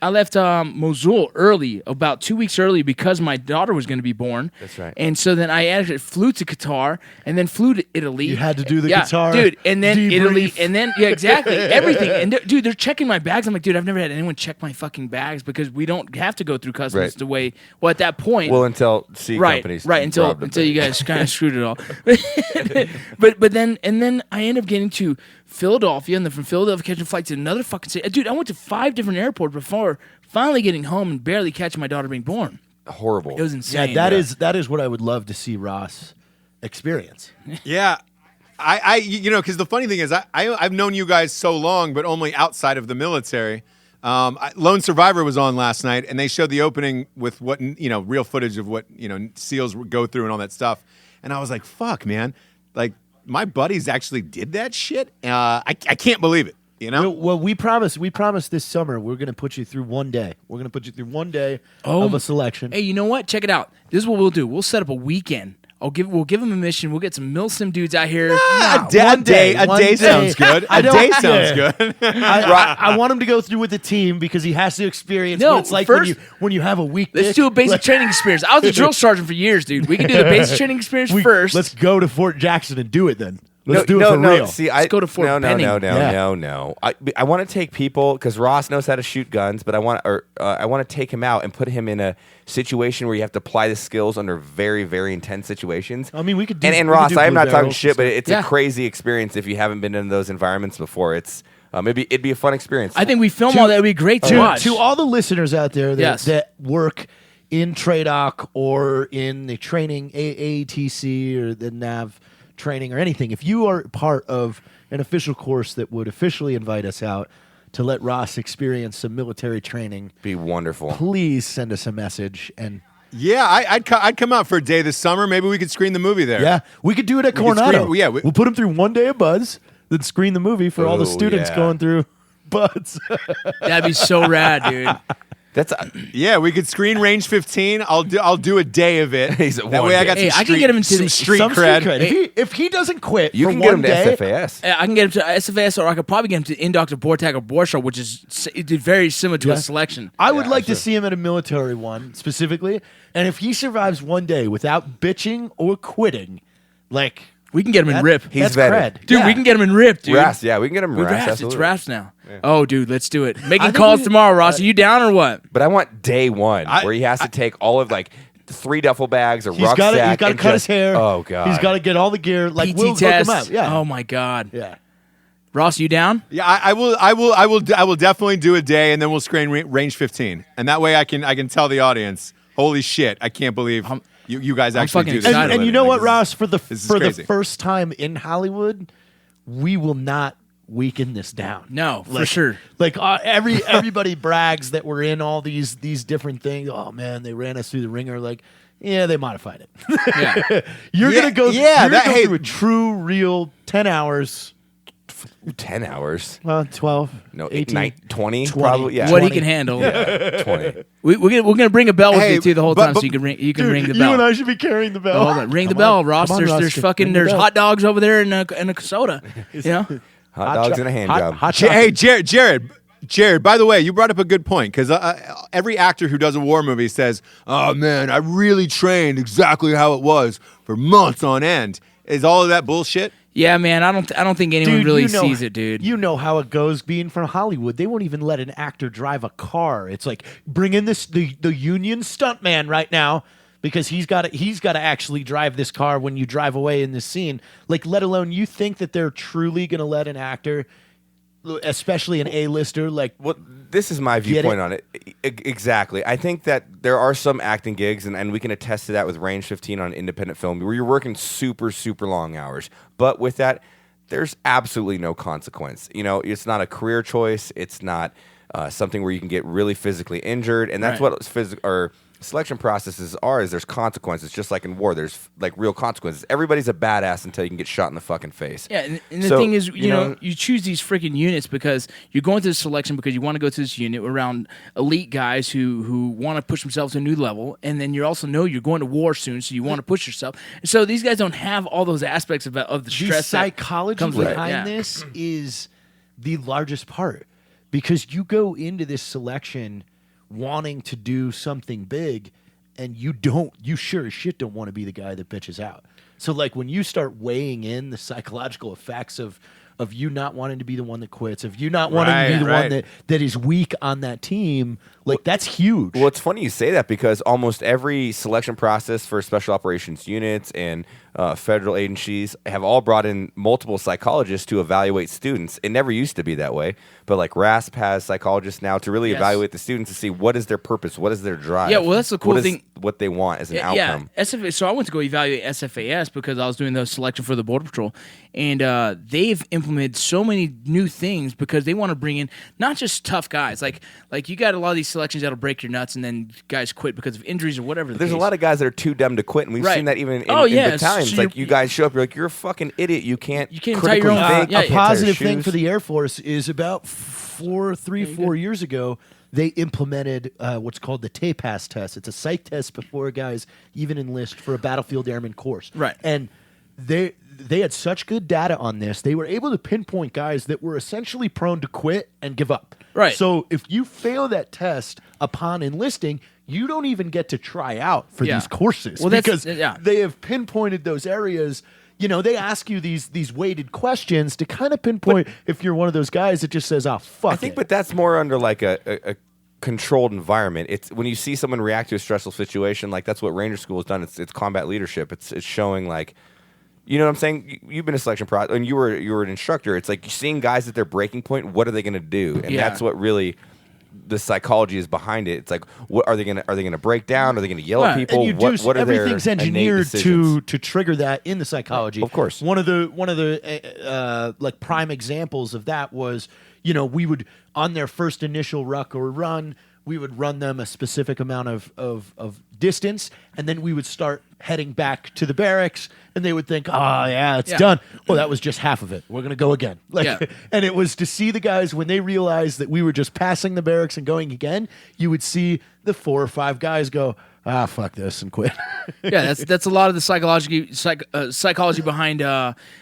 I left Mosul early, about 2 weeks early, because my daughter was going to be born. That's right. And so then I actually flew to Qatar and then flew to Italy. You had to do the yeah, Qatar dude, and then debrief. Italy, and then exactly everything. And dude, they're checking my bags. I'm like, dude, I've never had anyone check my fucking bags because we don't have to go through customs Right. the way. Well, at that point, Well, until C right, companies right, until robbed them. you guys kind of screwed it all. but then I end up getting to Philadelphia, and then from Philadelphia catching a flight to another fucking city. Dude, I went to 5 different airports before finally getting home and barely catching my daughter being born. horrible. It was insane. Yeah, that is what I would love to see Ross experience. Yeah. I because the funny thing is, I've known you guys so long, but only outside of the military. Lone Survivor was on last night, and they showed the opening with what real footage of what SEALs go through and all that stuff. And I was like, "Fuck, man! Like my buddies actually did that shit. I can't believe it. Well, we promised this summer we're going to put you through one day. We're going to put you through one day Oh, of a selection. Hey, you know what? Check it out. This is what we'll do. We'll set up a weekend. We'll give them a mission. We'll get some milsim dudes out here. A one day day. sounds good. I A don't- day sounds good. I want him to go through with the team because he has to experience No, what it's like first- when you have a week. Let's do a basic training experience. I was a drill sergeant for years, dude. We can do the basic training experience first. Let's go to Fort Jackson and do it then. Let's do it for real. See, Let's go to Fort Benning. No. I want to take people because Ross knows how to shoot guns, but I want to take him out and put him in a situation where you have to apply the skills under very, very intense situations. I mean, we could do. And we could Ross, do I am blue not talking barrels shit, but and it's Yeah. a crazy experience if you haven't been in those environments before. It's it'd be a fun experience. I think we film all that. It would be great to watch. To all the listeners out there that, Yes. that work in TRADOC or in the training AATC or the NAV training or anything, if you are part of an official course that would officially invite us out to let Ross experience some military training, be wonderful. please send us a message. And Yeah, I'd come out for a day this summer. Maybe we could screen the movie there. yeah, we could do it at We could Coronado. screen- yeah, we'll put him through one day of Buzz, then screen the movie for all the Oh, students yeah. going through Buzz. That'd be so rad, dude. That's Yeah, we could screen Range 15. I'll do a day of it. He's at that one way I day. got Hey, some I can street, get him into some the- street Some cred. If he doesn't quit you for can get him one to day, SFAS. I can get him to SFS, or I could probably get him to Dr. Bortak or Borshaw, which is very similar to a selection. I would like to see him at a military one specifically, and if he survives one day without bitching or quitting, like We can get him in that- RIP. He's that's vetted. cred. Dude, Yeah. we can get him in RIP, dude. Ras, yeah, we can get him We're Ras. Rafts. It's absolutely. Rafts now. Oh, dude, let's do it. Making think calls we- tomorrow, Ross. Are you down or what? But I want day one where he has to take all of like 3 duffel bags, a He's rucksack. got to and cut his just- hair. Oh god, he's got to get all the gear. Like PT we'll hook test. him up. Yeah. Oh my God. Yeah. Ross, you down? Yeah, I will definitely do a day, and then we'll screen Range 15, and that way I can tell the audience, holy shit, I can't believe you guys actually fucking do this. excited. And, for a and you living. know Like, what, this Ross? For the is for the crazy. first time in Hollywood, we will not weaken this down. No, for sure. Like everybody brags that we're in all these different things. Oh man, they ran us through the ringer. Like, yeah, they modified it. Yeah. You're Yeah, gonna go. yeah, you're that- gonna go hey, through a true, real 10 hours. 10 hours. Well, 12. No, 18. 20, 20. probably. Yeah, What he 20. can handle. 20. We're gonna bring a bell with Hey, you too the whole but- time, so you can ring Dude, ring the you bell. and I should be carrying the bell. Oh, hold on. Ring the Come bell, on. Ross. Come on, There's Ross, there's ring fucking the there's bell. hot dogs over there and a soda. You know? Hot dogs and a hand job. Hot Hey, chocolate. Jared. By the way, you brought up a good point because every actor who does a war movie says, "Oh man, I really trained exactly how it was for months on end." Is all of that bullshit? Yeah, man. I don't think anyone Dude, really you know- sees it, dude. You know how it goes being from Hollywood. They won't even let an actor drive a car. It's like bring in the union stuntman right now because he's got to actually drive this car when you drive away in this scene. Like, let alone you think that they're truly going to let an actor, especially an A-lister, like Well, this is my viewpoint on it. Exactly. I think that there are some acting gigs, and we can attest to that with Range 15 on independent film, where you're working super, super long hours. But with that, there's absolutely no consequence. You know, it's not a career choice. It's not something where you can get really physically injured, and that's Right. what selection processes are is there's consequences, just like in war. There's like real consequences. Everybody's a badass until you can get shot in the fucking face. Yeah, and the thing is, you know, you choose these freaking units because you're going through the selection because you want to go to this unit around elite guys who want to push themselves to a new level, and then you also know you're going to war soon, so you want to push yourself. And so these guys don't have all those aspects of the stress. The psychology comes with it. behind Yeah. this is the largest part because you go into this selection wanting to do something big, and you sure as shit don't want to be the guy that bitches out. So like when you start weighing in the psychological effects of you not wanting to be the one that quits, of you not wanting to be the one that is weak on that team, like that's huge. Well, it's funny you say that because almost every selection process for special operations units and federal agencies have all brought in multiple psychologists to evaluate students. It never used to be that way, but like RASP has psychologists now to really evaluate the students to see what is their purpose, what is their drive. Yeah, well, that's the cool thing. What they want as an outcome. Yeah, SFA, so I went to go evaluate SFAS because I was doing the selection for the Border Patrol, and they've implemented so many new things because they want to bring in not just tough guys. Like you got a lot of these selections that'll break your nuts, and then guys quit because of injuries or whatever. There's a lot of guys that are too dumb to quit, and we've seen that even in battalions. So like you guys show up, you're like, you're a fucking idiot. You can't even tie your own. think. A positive thing for the Air Force is about 4 years ago, they implemented what's called the TAPAS test. It's a psych test before guys even enlist for a battlefield airman course. Right. And they had such good data on this, they were able to pinpoint guys that were essentially prone to quit and give up. Right. So if you fail that test upon enlisting, you don't even get to try out for these courses because they have pinpointed those areas. You know, they ask you these weighted questions to kind of pinpoint if you're one of those guys that just says, "Oh, fuck." I think, but that's more under like a controlled environment. It's when you see someone react to a stressful situation, like that's what Ranger School has done. It's combat leadership. It's showing like, you know what I'm saying? You've been a selection process, and you were an instructor. It's like you're seeing guys at their breaking point. What are they going to do? And that's what really the psychology is behind it. It's like, what are they gonna break down? Are they gonna yell at people? And you what are everything's their engineered innate to decisions? trigger that in the psychology. Of course. One of the like prime examples of that was, you know, we would on their first initial ruck or run, we would run them a specific amount of distance, and then we would start heading back to the barracks, and they would think, "Oh yeah, it's done." Well, that was just half of it. We're gonna go again. And it was to see the guys when they realized that we were just passing the barracks and going again. You would see the 4 or 5 guys go, fuck this, and quit. Yeah, that's a lot of the psychology behind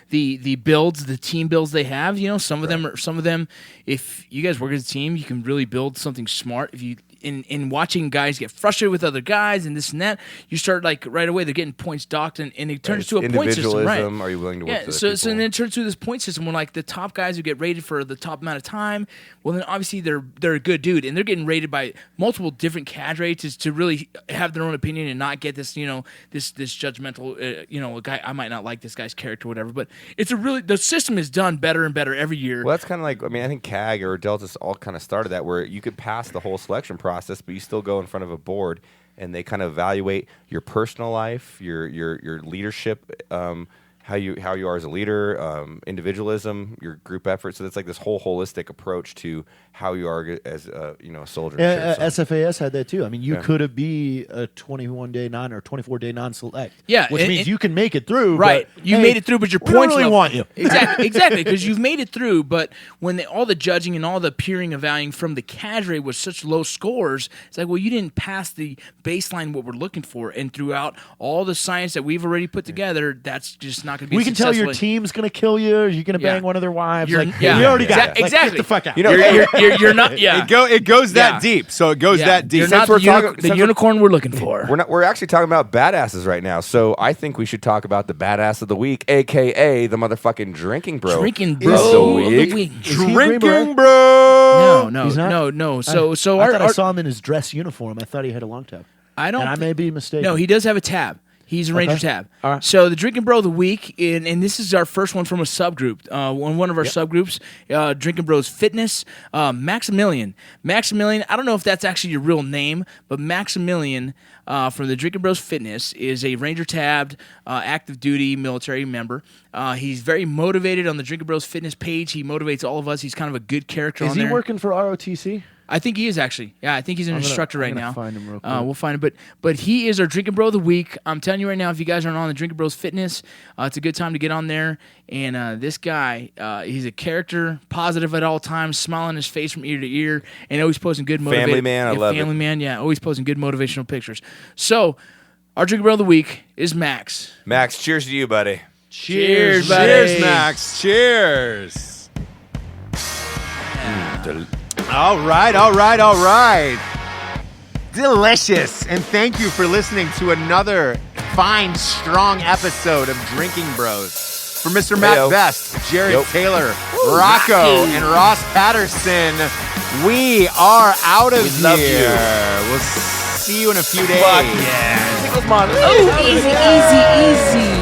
the builds, the team builds they have. You know, some of them, if you guys work as a team, you can really build something smart. If you in watching guys get frustrated with other guys and this and that, you start like right away they're getting points docked and it turns to a point system. Right? Are you willing to work with so people? then it turns to this point system where like the top guys who get rated for the top amount of time, well then obviously they're a good dude and they're getting rated by multiple different cadres to really have their own opinion and not get this this judgmental a guy, I might not like this guy's character or whatever, but the system is done better and better every year. Well, that's kind of like, I mean, I think CAG or Delta's all kind of started that where you could pass the whole selection process, but you still go in front of a board and they kind of evaluate your personal life, your leadership, how you are as a leader, individualism, your group effort. So it's like this whole holistic approach to how you are as a soldier. SFAS had that too. I mean, you could be a 21-day non or 24-day non-select. Yeah, which means you can make it through. Right, but, you made it through, but your we points don't really level, want you. Exactly, because you've made it through. But when all the judging and all the peering and valuing from the cadre was such low scores, it's like, well, you didn't pass the baseline what we're looking for, and throughout all the science that we've already put together, that's just not going to be. We can tell your team's going to kill you. Or you're going to bang one of their wives. We already got it. Exactly. Get the fuck out. You're not. Yeah. It goes that deep. So it goes that deep. You're not the unicorn we're looking for. We're actually talking about badasses right now. So I think we should talk about the badass of the week, aka the motherfucking drinking bro. Drinking of bro. the week. Drinking bro. No. He's not? No. I thought I saw him in his dress uniform. I thought he had a long tab. I don't. And I may be mistaken. No, he does have a tab. He's a Ranger tab. All right. So the Drinkin' Bro of the week, and this is our first one from a subgroup. One of our subgroups, Drinkin' Bros Fitness, Maximilian. Maximilian, I don't know if that's actually your real name, but Maximilian from the Drinkin' Bros Fitness is a Ranger tabbed, active duty military member. He's very motivated on the Drinkin' Bros Fitness page. He motivates all of us. He's kind of a good character on there. Is he working for ROTC? I think he is actually. Yeah, I think he's an instructor right now. Find him real quick. We'll find him, but he is our Drinkin' Bro of the week. I'm telling you right now, if you guys aren't on the Drinkin' Bros Fitness, it's a good time to get on there. And this guy, he's a character, positive at all times, smile on his face from ear to ear, and always posting good motivational. Family man, I love it. Family man, yeah, always posting good motivational pictures. So, our Drinkin' Bro of the week is Max. Max, cheers to you, buddy. Cheers, buddy. Cheers, Max. Cheers. All right. Delicious. And thank you for listening to another fine, strong episode of Drinking Bros. For Mr. Matt Heyo. Best, Jared Yo. Taylor, Rocco, and Ross Patterson, we are out of here. love you. We'll see you in a few days. Fuck yeah. Oh, easy.